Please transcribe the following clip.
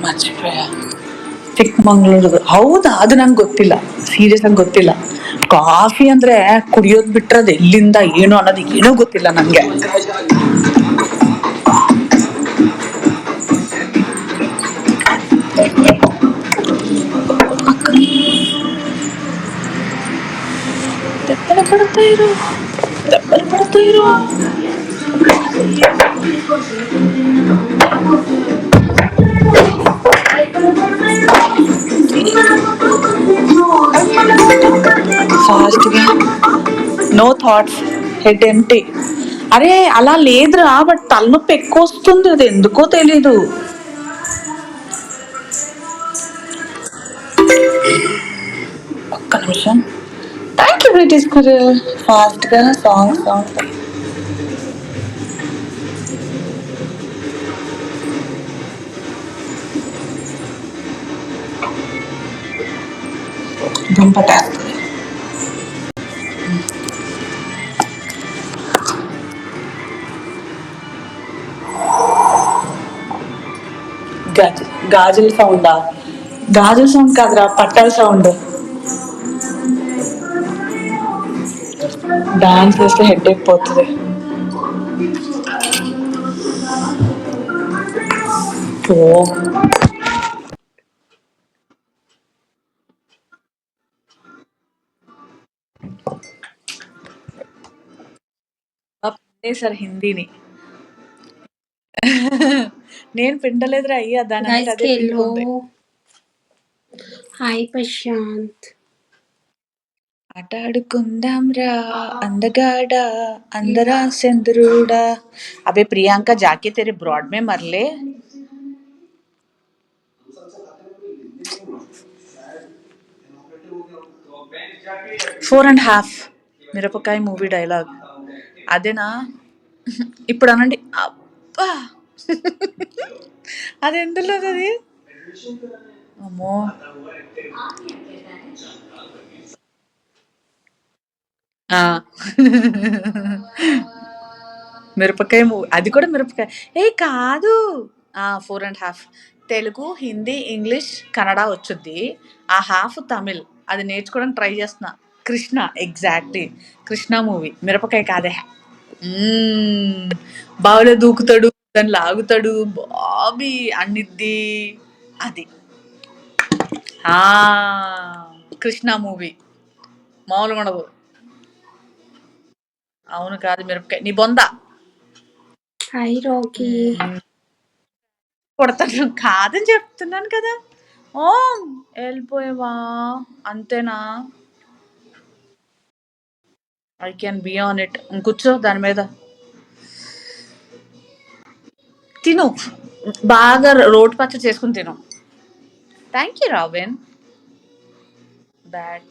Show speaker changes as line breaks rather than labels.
ಮರ್ಚಿపోಯಾ. ಚಿಕ್ಕಮಂಗ್ಳೂರು. ಹೌದಾ, ಅದು ನಂಗೆ ಗೊತ್ತಿಲ್ಲ, ಸೀರಿಯಸ್ ಆಗಿ ಗೊತ್ತಿಲ್ಲ. ಕಾಫಿ ಅಂದ್ರೆ ಕುಡಿಯೋದ್ ಬಿಟ್ರೆ ಅದು ಎಲ್ಲಿಂದ ಏನು ಅನ್ನೋದು ಏನೂ ಗೊತ್ತಿಲ್ಲ ನಂಗೆ. ದೆಪ್ಪಲ ಪಡ್ತಾ ಇರು, ದೆಪ್ಪಲ ಪಡ್ತಾ ಇರು. ఫాస్ట్గా, నో థాట్స్, హెడ్ ఎంటీ. అరే అలా లేదురా, బట్ తలనొప్పి ఎక్కువ వస్తుంది, అది ఎందుకో తెలీదు. ఒక్క నిమిషం. Thank you British courier. ఫాస్ట్గా సాంగ్ సాంగ్. దుంపటేస్తుంది. గాజుల సౌండా? గాజుల సౌండ్ కాదురా, పట్టాల సౌండ్. డాన్స్ చేస్తే హెడ్ ఎక్కిపోతుంది. ఓ సార్ హిందీని నేను పిండలేదురా అయ్యా, దాని
Guys,
అదే పిండుకుంది.
hello. Hi, Prashant.
ఆట ఆడుకుందాం రా అందగాడ అందరా చంద్రుడా. అబే ప్రియాంక, జాకే తెరే బ్రాడ్ మే మర్లే. 4.5 మిరపకాయ మూవీ డైలాగ్ అదేనా? ఇప్పుడు అనండి. అబ్బా, అది ఎందులో అది? అమ్మో, మిరపకాయ మూవీ, అది కూడా మిరపకాయ. కాదు, 4.5. తెలుగు, హిందీ, ఇంగ్లీష్, కన్నడ వచ్చుద్ది. ఆ హాఫ్ తమిళ్, అది నేర్చుకోవడానికి ట్రై చేస్తున్నా. Krishna, exactly, Krishna movie. మిరపకాయ కాదే. బావిలో దూకుతాడు, దాన్ని లాగుతాడు, బాబీ అన్నిద్ది, అది కృష్ణ మూవీ. మామూలుగా ఉండదు. అవును, కాదు మిరపకాయ, నీ బొంద.
Hi, Rocky.
కొడతాను కాదని చెప్తున్నాను కదా. ఓ వెళ్ళిపోయావా, అంతేనా? I can be on it. కూర్చో దాని మీద, తిను, బాగా రోడ్ పచ్చడి చేసుకుని తిను. Thank you రావిన్. బ్యాడ్